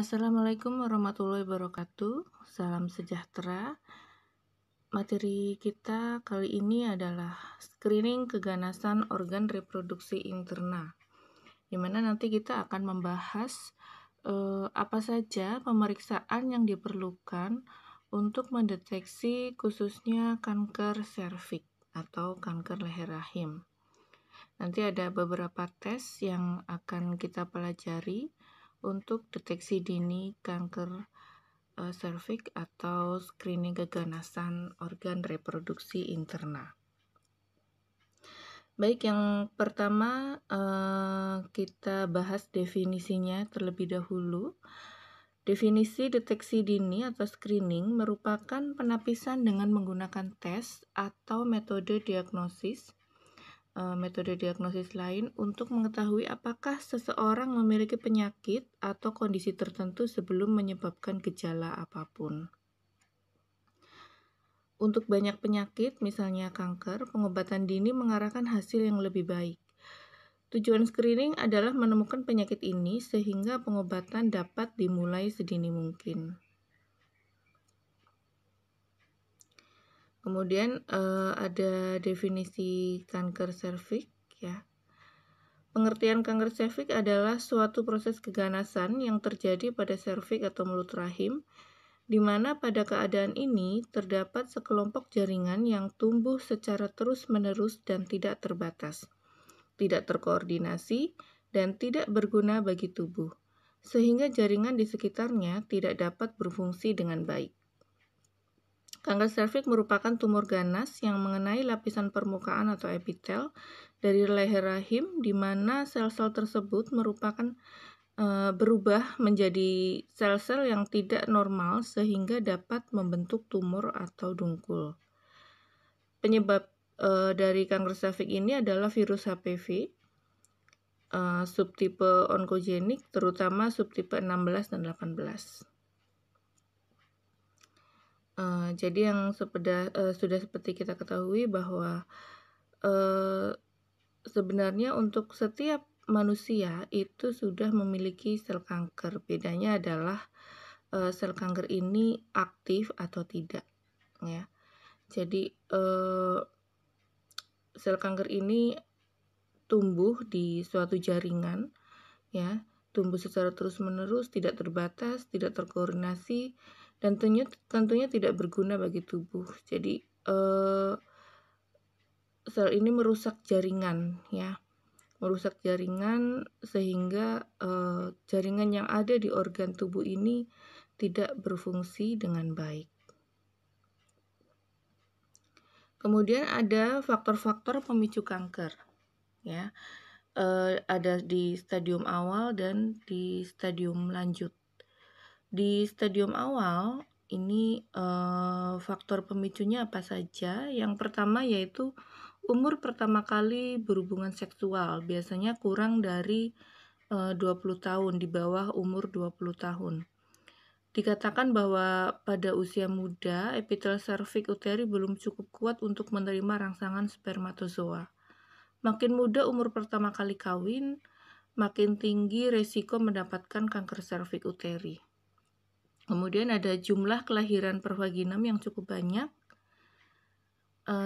Assalamualaikum warahmatullahi wabarakatuh. Salam sejahtera. Materi kita kali ini adalah screening keganasan organ reproduksi interna, di mana nanti kita akan membahas apa saja pemeriksaan yang diperlukan untuk mendeteksi khususnya kanker serviks atau kanker leher rahim. Nanti ada beberapa tes yang akan kita pelajari untuk deteksi dini kanker serviks atau screening keganasan organ reproduksi interna. Baik, yang pertama kita bahas definisinya terlebih dahulu. Definisi deteksi dini atau screening merupakan penapisan dengan menggunakan tes atau metode diagnosis lain untuk mengetahui apakah seseorang memiliki penyakit atau kondisi tertentu sebelum menyebabkan gejala apapun. Untuk banyak penyakit, misalnya kanker, pengobatan dini mengarahkan hasil yang lebih baik. Tujuan screening adalah menemukan penyakit ini sehingga pengobatan dapat dimulai sedini mungkin. Kemudian ada definisi kanker serviks ya. Pengertian kanker serviks adalah suatu proses keganasan yang terjadi pada serviks atau mulut rahim, di mana pada keadaan ini terdapat sekelompok jaringan yang tumbuh secara terus-menerus dan tidak terbatas, tidak terkoordinasi, dan tidak berguna bagi tubuh, sehingga jaringan di sekitarnya tidak dapat berfungsi dengan baik. Kanker serviks merupakan tumor ganas yang mengenai lapisan permukaan atau epitel dari leher rahim, di mana sel-sel tersebut berubah menjadi sel-sel yang tidak normal sehingga dapat membentuk tumor atau dungkul. Penyebab dari kanker serviks ini adalah virus HPV, subtipe onkogenik, terutama subtipe 16 dan 18. Jadi yang sudah seperti kita ketahui bahwa sebenarnya untuk setiap manusia itu sudah memiliki sel kanker. Bedanya adalah sel kanker ini aktif atau tidak, ya. Jadi sel kanker ini tumbuh di suatu jaringan, ya, tumbuh secara terus-menerus, tidak terbatas, tidak terkoordinasi, dan tentunya tidak berguna bagi tubuh. Jadi sel ini merusak jaringan, ya, merusak jaringan sehingga jaringan yang ada di organ tubuh ini tidak berfungsi dengan baik. Kemudian ada faktor-faktor pemicu kanker, ya, ada di stadium awal dan di stadium lanjut. Di stadium awal ini faktor pemicunya apa saja? Yang pertama yaitu umur pertama kali berhubungan seksual, biasanya kurang dari 20 tahun, di bawah umur 20 tahun. Dikatakan bahwa pada usia muda, epitel serviks uteri belum cukup kuat untuk menerima rangsangan spermatozoa. Makin muda umur pertama kali kawin, makin tinggi resiko mendapatkan kanker serviks uteri. Kemudian ada jumlah kelahiran per vaginam yang cukup banyak,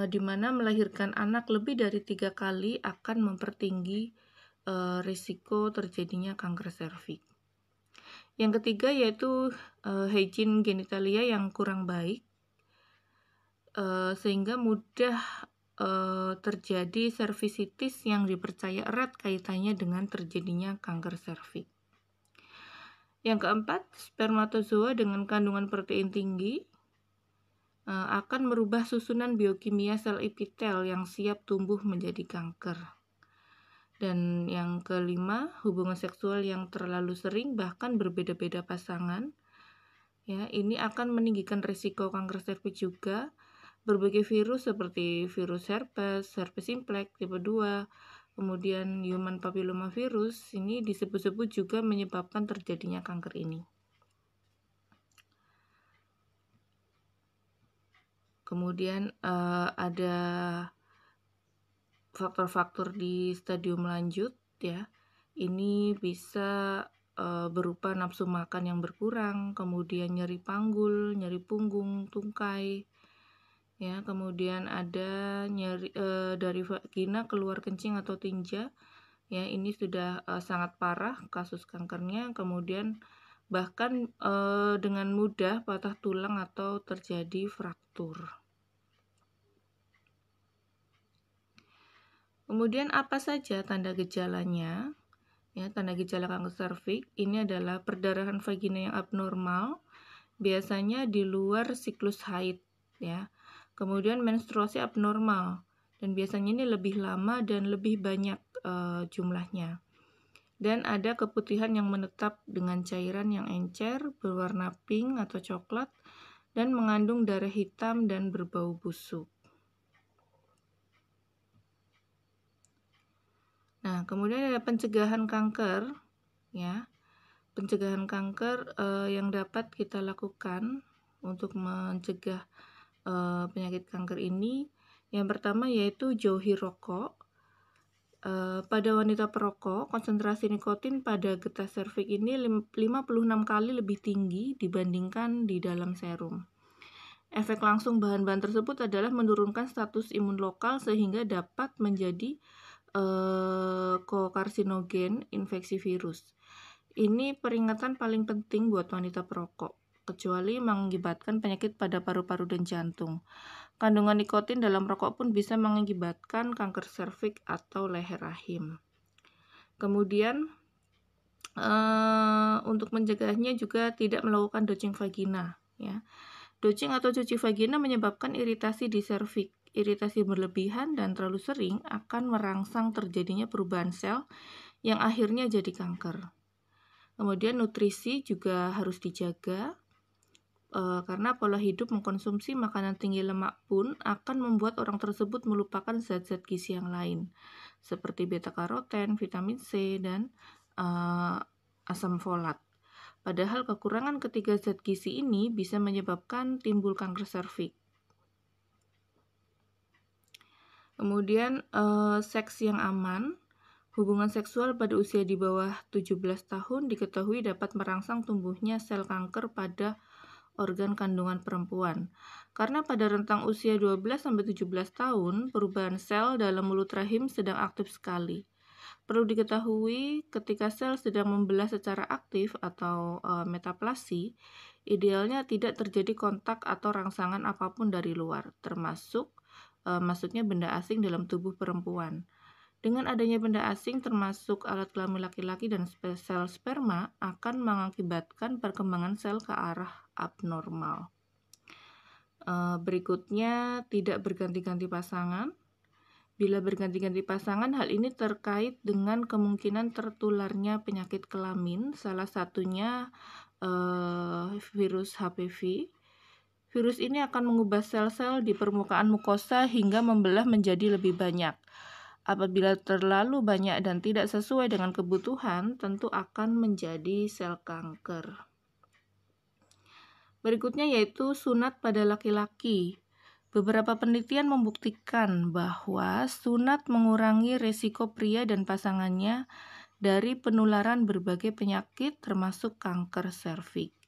di mana melahirkan anak lebih dari 3 kali akan mempertinggi risiko terjadinya kanker serviks. Yang ketiga yaitu hygiene genitalia yang kurang baik, sehingga mudah terjadi servisitis yang dipercaya erat kaitannya dengan terjadinya kanker serviks. Yang keempat, spermatozoa dengan kandungan protein tinggi akan merubah susunan biokimia sel epitel yang siap tumbuh menjadi kanker. Dan yang kelima, hubungan seksual yang terlalu sering bahkan berbeda-beda pasangan, ya, ini akan meninggikan risiko kanker serviks juga. Berbagai virus seperti virus herpes simplex tipe 2, kemudian human papillomavirus ini disebut-sebut juga menyebabkan terjadinya kanker ini. Kemudian ada faktor-faktor di stadium lanjut, ya. Ini bisa berupa nafsu makan yang berkurang, kemudian nyeri panggul, nyeri punggung, tungkai, ya, kemudian ada nyeri dari vagina keluar kencing atau tinja, ya, ini sudah sangat parah kasus kankernya, kemudian bahkan dengan mudah patah tulang atau terjadi fraktur. Kemudian apa saja tanda gejalanya? Ya, tanda gejala kanker serviks ini adalah perdarahan vagina yang abnormal, biasanya di luar siklus haid, ya. Kemudian menstruasi abnormal, dan biasanya ini lebih lama dan lebih banyak jumlahnya. Dan ada keputihan yang menetap dengan cairan yang encer, berwarna pink atau coklat, dan mengandung darah hitam dan berbau busuk. Nah, kemudian ada pencegahan kanker, ya. Pencegahan kanker yang dapat kita lakukan untuk mencegah penyakit kanker ini, yang pertama yaitu jauhi rokok. Pada wanita perokok, konsentrasi nikotin pada getah serviks ini 56 kali lebih tinggi dibandingkan di dalam serum. Efek langsung bahan-bahan tersebut adalah menurunkan status imun lokal sehingga dapat menjadi kokarsinogen infeksi virus. Ini peringatan paling penting buat wanita perokok, kecuali mengakibatkan penyakit pada paru-paru dan jantung. Kandungan nikotin dalam rokok pun bisa mengakibatkan kanker serviks atau leher rahim. Kemudian untuk mencegahnya juga tidak melakukan dodging vagina, ya. Dodging atau cuci vagina menyebabkan iritasi di serviks. Iritasi berlebihan dan terlalu sering akan merangsang terjadinya perubahan sel yang akhirnya jadi kanker. Kemudian nutrisi juga harus dijaga, karena pola hidup mengkonsumsi makanan tinggi lemak pun akan membuat orang tersebut melupakan zat-zat gizi yang lain, seperti beta-karoten, vitamin C, dan asam folat. Padahal kekurangan ketiga zat gizi ini bisa menyebabkan timbul kanker serviks. Kemudian seks yang aman. Hubungan seksual pada usia di bawah 17 tahun diketahui dapat merangsang tumbuhnya sel kanker pada organ kandungan perempuan. Karena pada rentang usia 12-17 tahun, perubahan sel dalam mulut rahim sedang aktif sekali. Perlu diketahui ketika sel sedang membelah secara aktif atau metaplasi, idealnya tidak terjadi kontak atau rangsangan apapun dari luar, termasuk masuknya benda asing dalam tubuh perempuan. Dengan adanya benda asing termasuk alat kelamin laki-laki dan sel sperma akan mengakibatkan perkembangan sel ke arah abnormal. Berikutnya, tidak berganti-ganti pasangan. Bila berganti-ganti pasangan, hal ini terkait dengan kemungkinan tertularnya penyakit kelamin, salah satunya virus HPV. Virus ini akan mengubah sel-sel di permukaan mukosa hingga membelah menjadi lebih banyak. Apabila terlalu banyak dan tidak sesuai dengan kebutuhan, tentu akan menjadi sel kanker. Berikutnya yaitu sunat pada laki-laki. Beberapa penelitian membuktikan bahwa sunat mengurangi risiko pria dan pasangannya dari penularan berbagai penyakit termasuk kanker serviks.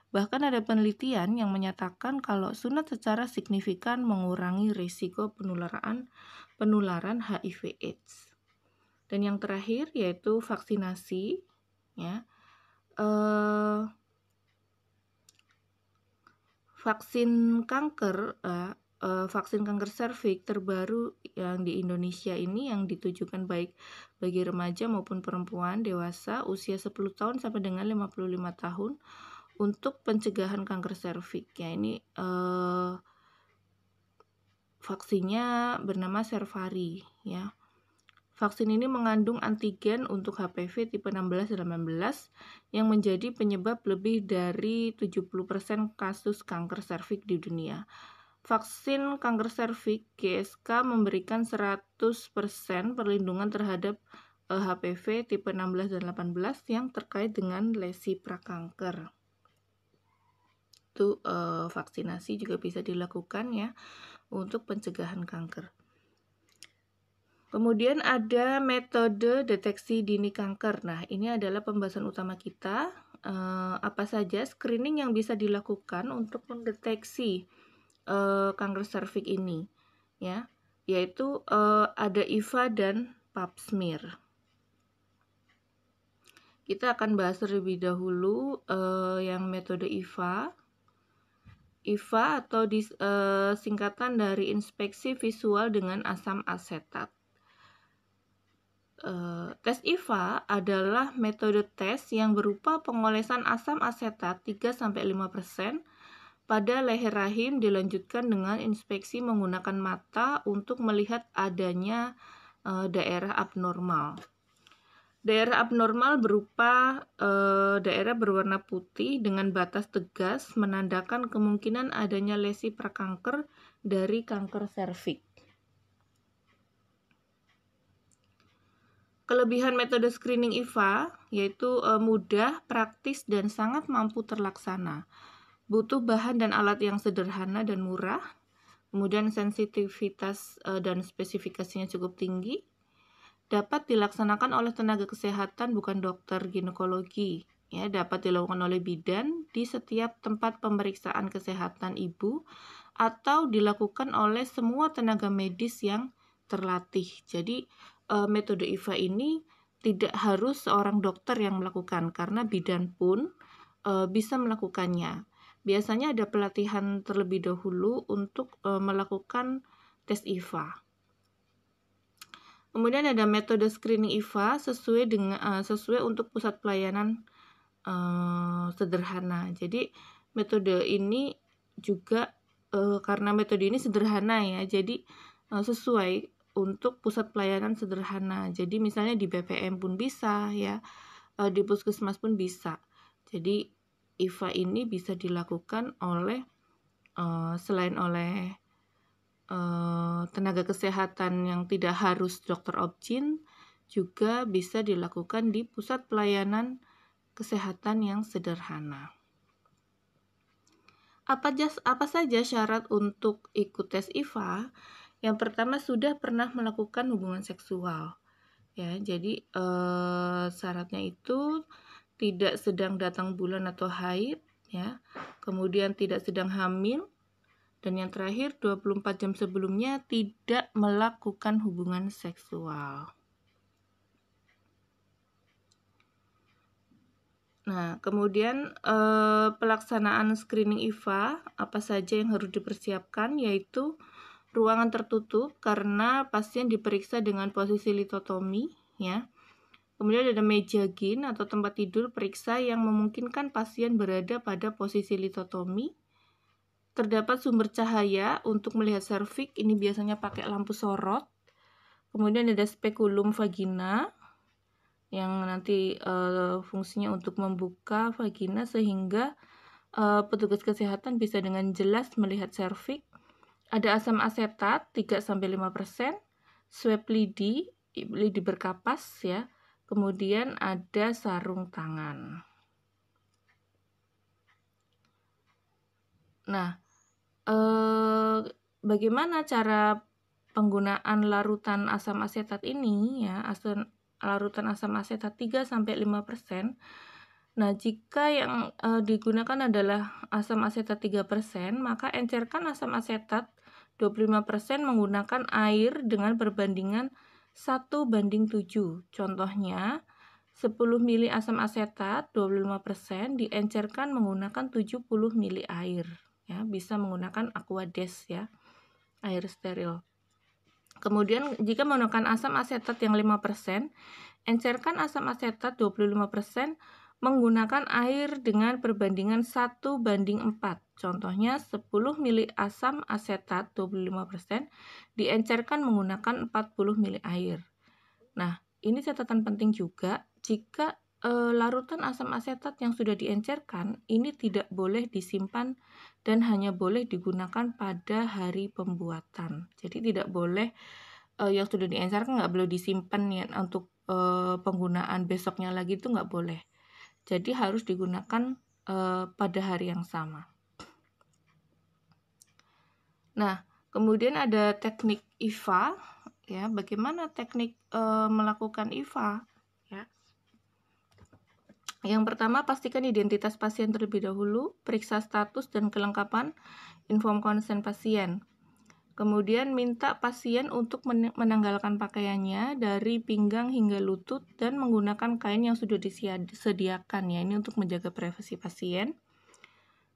Bahkan ada penelitian yang menyatakan kalau sunat secara signifikan mengurangi risiko penularan HIV/AIDS. Dan yang terakhir yaitu vaksinasi, ya. Vaksin kanker serviks terbaru yang di Indonesia ini yang ditujukan baik bagi remaja maupun perempuan dewasa usia 10 tahun sampai dengan 55 tahun untuk pencegahan kanker serviks. Ya, ini vaksinnya bernama Cervari, ya. Vaksin ini mengandung antigen untuk HPV tipe 16 dan 18 yang menjadi penyebab lebih dari 70% kasus kanker serviks di dunia. Vaksin kanker serviks GSK memberikan 100% perlindungan terhadap HPV tipe 16 dan 18 yang terkait dengan lesi prakanker. Itu vaksinasi juga bisa dilakukan, ya, untuk pencegahan kanker. Kemudian ada metode deteksi dini kanker. Nah, ini adalah pembahasan utama kita. Apa saja screening yang bisa dilakukan untuk mendeteksi kanker serviks ini, ya, yaitu ada IVA dan pap smear. Kita akan bahas terlebih dahulu yang metode IVA. IVA atau singkatan dari inspeksi visual dengan asam asetat. Tes IVA adalah metode tes yang berupa pengolesan asam asetat 3-5% pada leher rahim, dilanjutkan dengan inspeksi menggunakan mata untuk melihat adanya daerah abnormal. Daerah abnormal berupa daerah berwarna putih dengan batas tegas menandakan kemungkinan adanya lesi prakanker dari kanker serviks. Kelebihan metode screening IVA yaitu mudah, praktis, dan sangat mampu terlaksana. Butuh bahan dan alat yang sederhana dan murah. Kemudian sensitivitas dan spesifikasinya cukup tinggi. Dapat dilaksanakan oleh tenaga kesehatan bukan dokter ginekologi. Ya, dapat dilakukan oleh bidan di setiap tempat pemeriksaan kesehatan ibu atau dilakukan oleh semua tenaga medis yang terlatih. Jadi metode IVA ini tidak harus seorang dokter yang melakukan karena bidan pun bisa melakukannya. Biasanya ada pelatihan terlebih dahulu untuk melakukan tes IVA. Kemudian ada metode screening IVA sesuai untuk pusat pelayanan sederhana. Jadi metode ini juga karena metode ini sederhana ya, jadi sesuai untuk pusat pelayanan sederhana. Jadi misalnya di BPM pun bisa ya, di puskesmas pun bisa. Jadi IVA ini bisa dilakukan oleh selain oleh tenaga kesehatan yang tidak harus dokter obgyn, juga bisa dilakukan di pusat pelayanan kesehatan yang sederhana. Apa saja syarat untuk ikut tes IVA? Yang pertama, sudah pernah melakukan hubungan seksual. Ya, jadi syaratnya itu tidak sedang datang bulan atau haid, ya. Kemudian tidak sedang hamil, dan yang terakhir 24 jam sebelumnya tidak melakukan hubungan seksual. Nah, kemudian pelaksanaan screening IVA, apa saja yang harus dipersiapkan, yaitu ruangan tertutup karena pasien diperiksa dengan posisi litotomi, ya. Kemudian ada meja gin atau tempat tidur periksa yang memungkinkan pasien berada pada posisi litotomi. Terdapat sumber cahaya untuk melihat serviks, ini biasanya pakai lampu sorot. Kemudian ada spekulum vagina yang nanti fungsinya untuk membuka vagina sehingga petugas kesehatan bisa dengan jelas melihat serviks. Ada asam asetat 3-5%, swab lidi berkapas ya. Kemudian ada sarung tangan. Nah, bagaimana cara penggunaan larutan asam asetat ini ya, larutan asam asetat 3-5%. Nah, jika yang digunakan adalah asam asetat 3%, maka encerkan asam asetat 25% menggunakan air dengan perbandingan 1:7. Contohnya, 10 mili asam asetat 25% diencerkan menggunakan 70 mili air. Ya, bisa menggunakan Aquades ya, air steril. Kemudian jika menggunakan asam asetat yang 5%, encerkan asam asetat 25% menggunakan air dengan perbandingan 1:4. Contohnya 10 mili asam asetat 25% diencerkan menggunakan 40 mili air. Nah, ini catatan penting juga, jika larutan asam asetat yang sudah diencerkan ini tidak boleh disimpan dan hanya boleh digunakan pada hari pembuatan. Jadi tidak boleh yang sudah diencerkan nggak boleh disimpan ya untuk penggunaan besoknya lagi, itu nggak boleh. Jadi harus digunakan pada hari yang sama. Nah, kemudian ada teknik IVA ya. Bagaimana teknik melakukan IVA? Ya. Yang pertama, pastikan identitas pasien terlebih dahulu, periksa status dan kelengkapan inform consent pasien. Kemudian minta pasien untuk menanggalkan pakaiannya dari pinggang hingga lutut dan menggunakan kain yang sudah disediakan ya, ini untuk menjaga privasi pasien.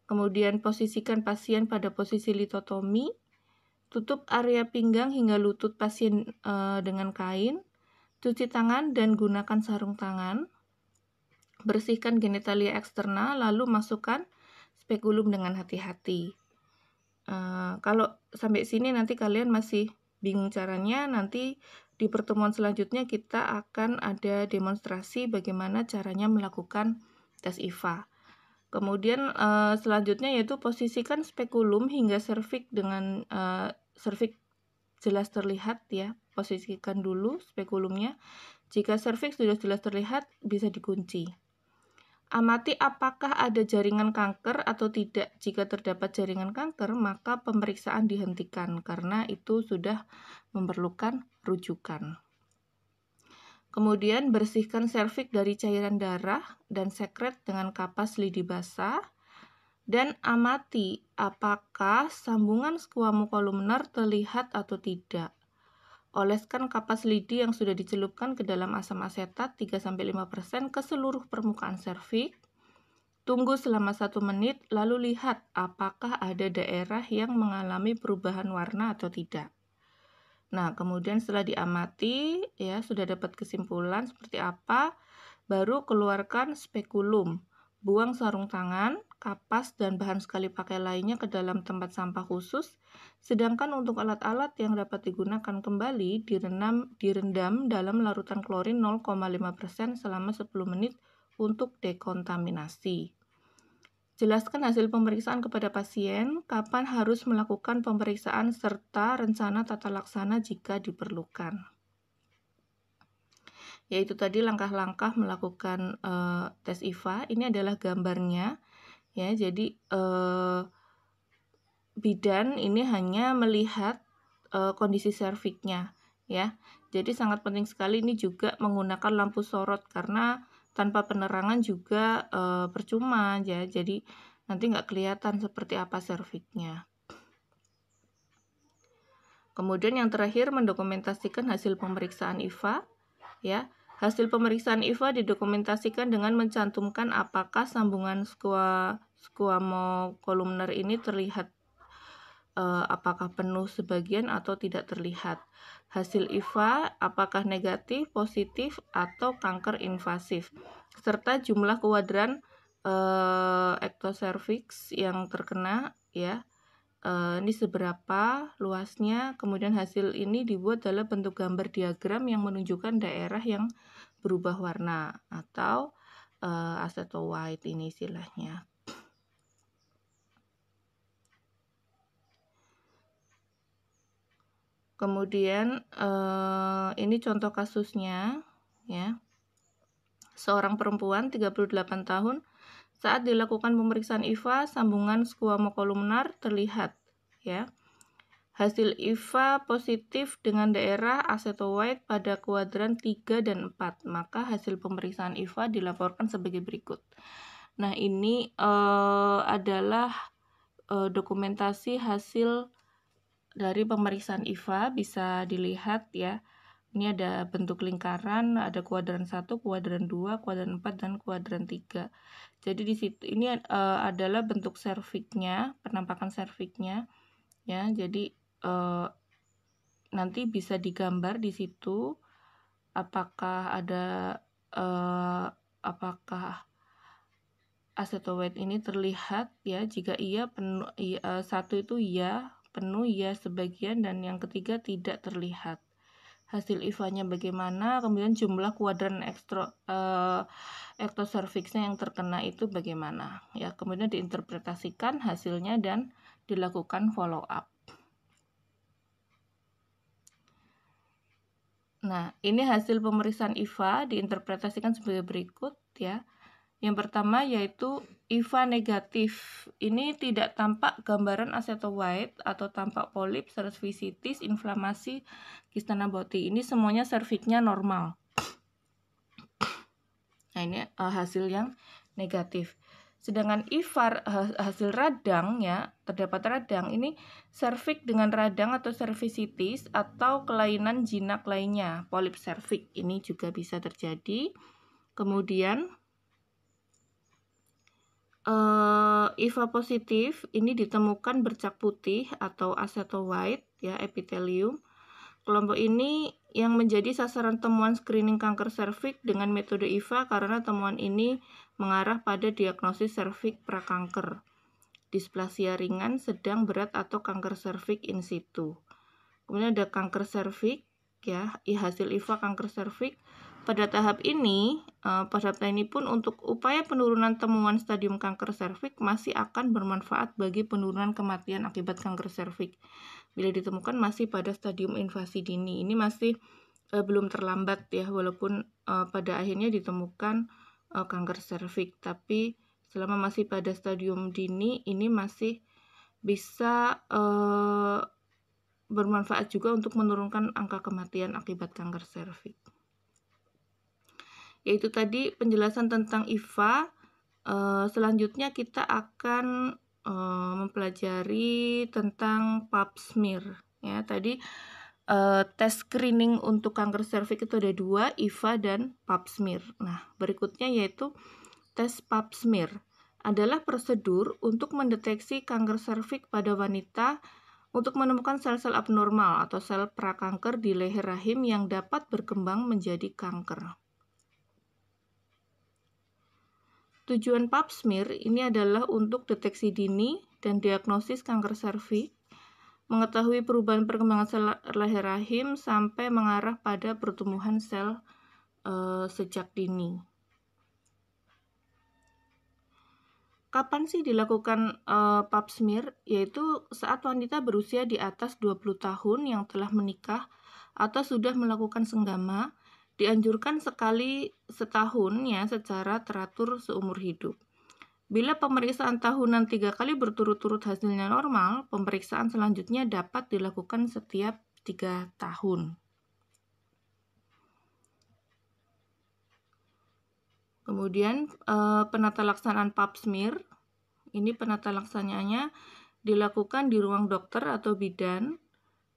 Kemudian posisikan pasien pada posisi litotomi, tutup area pinggang hingga lutut pasien dengan kain, cuci tangan dan gunakan sarung tangan, bersihkan genitalia eksternal lalu masukkan spekulum dengan hati-hati. Kalau sampai sini nanti kalian masih bingung caranya, nanti di pertemuan selanjutnya kita akan ada demonstrasi bagaimana caranya melakukan tes IVA. Kemudian selanjutnya yaitu posisikan spekulum hingga serviks dengan serviks jelas terlihat ya. Posisikan dulu spekulumnya. Jika serviks sudah jelas terlihat, bisa dikunci. Amati apakah ada jaringan kanker atau tidak. Jika terdapat jaringan kanker, maka pemeriksaan dihentikan karena itu sudah memerlukan rujukan. Kemudian bersihkan serviks dari cairan darah dan sekret dengan kapas lidi basah. Dan amati apakah sambungan squamocolumnar terlihat atau tidak. Oleskan kapas lidi yang sudah dicelupkan ke dalam asam asetat 3-5% ke seluruh permukaan serviks. Tunggu selama 1 menit, lalu lihat apakah ada daerah yang mengalami perubahan warna atau tidak. Nah, kemudian setelah diamati, ya sudah dapat kesimpulan seperti apa, baru keluarkan spekulum. Buang sarung tangan, kapas, dan bahan sekali pakai lainnya ke dalam tempat sampah khusus. Sedangkan untuk alat-alat yang dapat digunakan kembali, direndam dalam larutan klorin 0,5% selama 10 menit untuk dekontaminasi. Jelaskan hasil pemeriksaan kepada pasien, kapan harus melakukan pemeriksaan, serta rencana tata laksana jika diperlukan. Yaitu tadi langkah-langkah melakukan tes IVA. Ini adalah gambarnya, ya. Jadi bidan ini hanya melihat kondisi serviksnya, ya. Jadi sangat penting sekali ini juga menggunakan lampu sorot karena tanpa penerangan juga percuma ya, jadi nanti nggak kelihatan seperti apa serviksnya. Kemudian yang terakhir mendokumentasikan hasil pemeriksaan IVA ya. Hasil pemeriksaan IVA didokumentasikan dengan mencantumkan apakah sambungan squamocolumnar ini terlihat apakah penuh sebagian atau tidak terlihat. Hasil IVA apakah negatif, positif, atau kanker invasif, serta jumlah kuadran ektoserviks yang terkena ya. Ini seberapa luasnya. Kemudian hasil ini dibuat dalam bentuk gambar diagram yang menunjukkan daerah yang berubah warna atau aceto white ini istilahnya. Kemudian ini contoh kasusnya ya. Seorang perempuan 38 tahun saat dilakukan pemeriksaan IVA sambungan squamocolumnar terlihat ya. Hasil IVA positif dengan daerah aceto white pada kuadran 3 dan 4. Maka hasil pemeriksaan IVA dilaporkan sebagai berikut. Nah, ini adalah dokumentasi hasil dari pemeriksaan IVA, bisa dilihat ya. Ini ada bentuk lingkaran, ada kuadran 1, kuadran 2, kuadran 4, dan kuadran 3. Jadi di situ ini adalah bentuk serviksnya, penampakan serviksnya ya. Jadi nanti bisa digambar di situ apakah ada apakah aceto white ini terlihat ya. Jika iya penuh, satu itu iya penuh, ya sebagian, dan yang ketiga tidak terlihat. Hasil IVA-nya bagaimana, kemudian jumlah kuadran ektoserviksnya yang terkena itu bagaimana ya. Kemudian diinterpretasikan hasilnya dan dilakukan follow up. Nah, ini hasil pemeriksaan IVA diinterpretasikan sebagai berikut ya. Yang pertama yaitu IVA negatif. Ini tidak tampak gambaran acetoacetate atau tampak polip, cervicitis, inflamasi, kista naboti. Ini semuanya serviknya normal. Nah, ini hasil yang negatif. Sedangkan IVA hasil radang ya, terdapat radang, ini serviks dengan radang atau cervicitis atau kelainan jinak lainnya, polip serviks ini juga bisa terjadi. Kemudian IVA positif ini ditemukan bercak putih atau acetoacetate ya, epitelium. Kelompok ini yang menjadi sasaran temuan screening kanker serviks dengan metode IVA karena temuan ini mengarah pada diagnosis serviks prakanker, displasia ringan, sedang, berat atau kanker serviks in situ. Kemudian ada kanker serviks ya, hasil IVA kanker serviks. Pada tahap ini pun untuk upaya penurunan temuan stadium kanker serviks masih akan bermanfaat bagi penurunan kematian akibat kanker serviks. Bila ditemukan masih pada stadium invasi dini, ini masih belum terlambat ya, walaupun pada akhirnya ditemukan kanker serviks, tapi selama masih pada stadium dini ini masih bisa bermanfaat juga untuk menurunkan angka kematian akibat kanker serviks. Yaitu tadi penjelasan tentang IVA. Selanjutnya kita akan mempelajari tentang pap smear ya. Tadi tes screening untuk kanker serviks itu ada 2, IVA dan pap smear. Nah, berikutnya yaitu tes pap smear adalah prosedur untuk mendeteksi kanker serviks pada wanita untuk menemukan sel-sel abnormal atau sel prakanker di leher rahim yang dapat berkembang menjadi kanker. Tujuan pap smear ini adalah untuk deteksi dini dan diagnosis kanker serviks, mengetahui perubahan perkembangan sel leher rahim sampai mengarah pada pertumbuhan sel sejak dini. Kapan sih dilakukan pap smear? Yaitu saat wanita berusia di atas 20 tahun yang telah menikah atau sudah melakukan senggama, dianjurkan sekali setahun ya secara teratur seumur hidup. Bila pemeriksaan tahunan 3 kali berturut-turut hasilnya normal, pemeriksaan selanjutnya dapat dilakukan setiap 3 tahun. Kemudian penata laksanaan pap smear, ini penata laksananya dilakukan di ruang dokter atau bidan.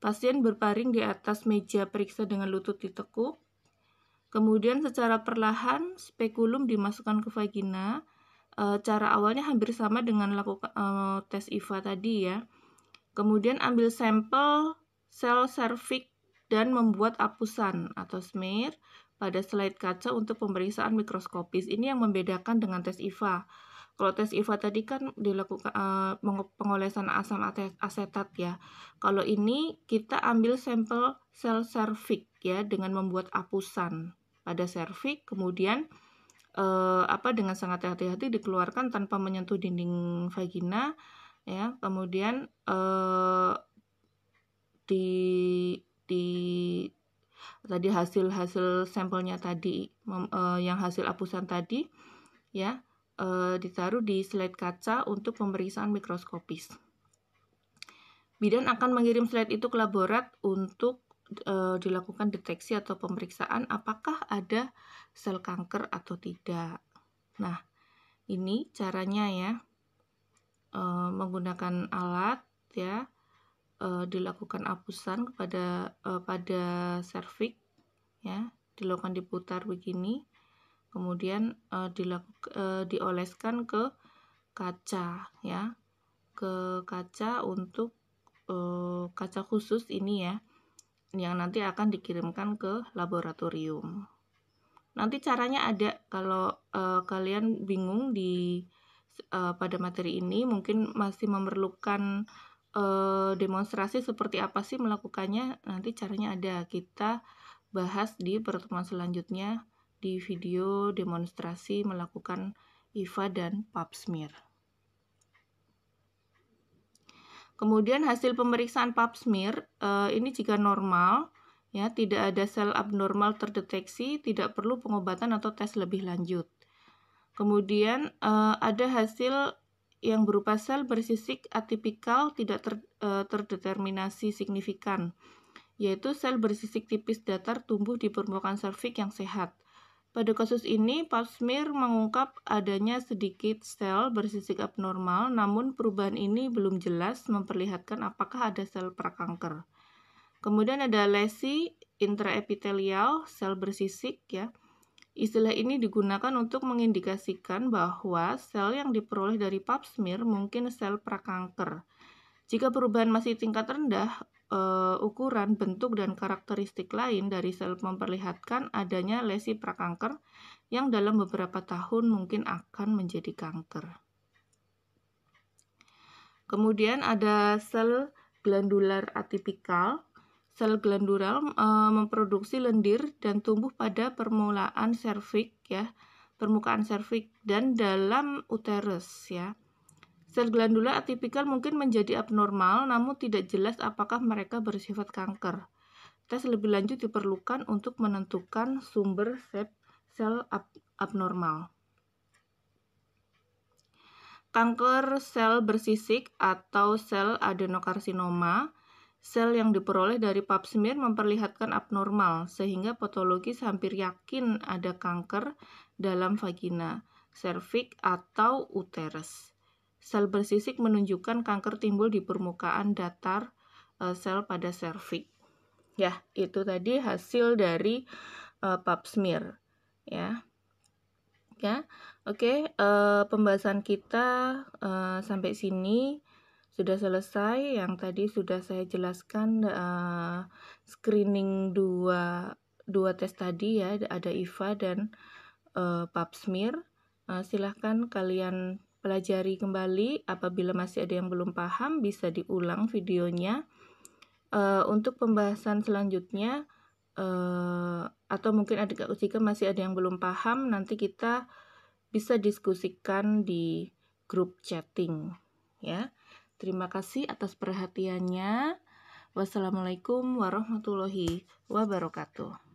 Pasien berbaring di atas meja periksa dengan lutut ditekuk. Kemudian secara perlahan spekulum dimasukkan ke vagina. Cara awalnya hampir sama dengan lakukan tes IVA tadi ya. Kemudian ambil sampel sel serviks dan membuat apusan atau smear pada slide kaca untuk pemeriksaan mikroskopis. Ini yang membedakan dengan tes IVA. Kalau tes IVA tadi kan dilakukan pengolesan asam asetat ya. Kalau ini kita ambil sampel sel serviks ya dengan membuat apusan pada serviks, kemudian dengan sangat hati-hati dikeluarkan tanpa menyentuh dinding vagina ya. Kemudian tadi hasil sampelnya tadi yang hasil apusan tadi ya ditaruh di slide kaca untuk pemeriksaan mikroskopis. Bidan akan mengirim slide itu ke laborat untuk dilakukan deteksi atau pemeriksaan apakah ada sel kanker atau tidak. Nah, ini caranya ya, menggunakan alat ya, dilakukan apusan pada serviks ya, dilakukan diputar begini, kemudian dioleskan ke kaca ya, ke kaca untuk kaca khusus ini ya, yang nanti akan dikirimkan ke laboratorium. Nanti caranya ada, kalau kalian bingung pada materi ini, mungkin masih memerlukan demonstrasi seperti apa sih melakukannya, nanti caranya ada, kita bahas di pertemuan selanjutnya di video demonstrasi melakukan IVA dan pap smear. Kemudian hasil pemeriksaan pap smear ini jika normal ya, tidak ada sel abnormal terdeteksi, tidak perlu pengobatan atau tes lebih lanjut. Kemudian ada hasil yang berupa sel bersisik atipikal tidak terdeterminasi signifikan, yaitu sel bersisik tipis datar tumbuh di permukaan serviks yang sehat. Pada kasus ini, pap smear mengungkap adanya sedikit sel bersisik abnormal, namun perubahan ini belum jelas memperlihatkan apakah ada sel prakanker. Kemudian ada lesi intraepitelial sel bersisik ya. Istilah ini digunakan untuk mengindikasikan bahwa sel yang diperoleh dari pap smear mungkin sel prakanker. Jika perubahan masih tingkat rendah, ukuran, bentuk, dan karakteristik lain dari sel memperlihatkan adanya lesi prakanker yang dalam beberapa tahun mungkin akan menjadi kanker. Kemudian ada sel glandular atipikal. Sel glandular memproduksi lendir dan tumbuh pada permulaan serviks ya, permukaan serviks dan dalam uterus ya. Sel glandular atipikal mungkin menjadi abnormal, namun tidak jelas apakah mereka bersifat kanker. Tes lebih lanjut diperlukan untuk menentukan sumber sel abnormal. Kanker sel bersisik atau sel adenokarsinoma, sel yang diperoleh dari pap smear memperlihatkan abnormal, sehingga patologis hampir yakin ada kanker dalam vagina, serviks, atau uterus. Sel bersisik menunjukkan kanker timbul di permukaan datar sel pada serviks. Ya, itu tadi hasil dari pap smear. Ya, oke. Pembahasan kita sampai sini sudah selesai. Yang tadi sudah saya jelaskan screening dua tes tadi ya, ada IVA dan pap smear. Silahkan kalian pelajari kembali. Apabila masih ada yang belum paham, bisa diulang videonya. Untuk pembahasan selanjutnya, atau mungkin jika masih ada yang belum paham, nanti kita bisa diskusikan di grup chatting ya. Terima kasih atas perhatiannya. Wassalamualaikum warahmatullahi wabarakatuh.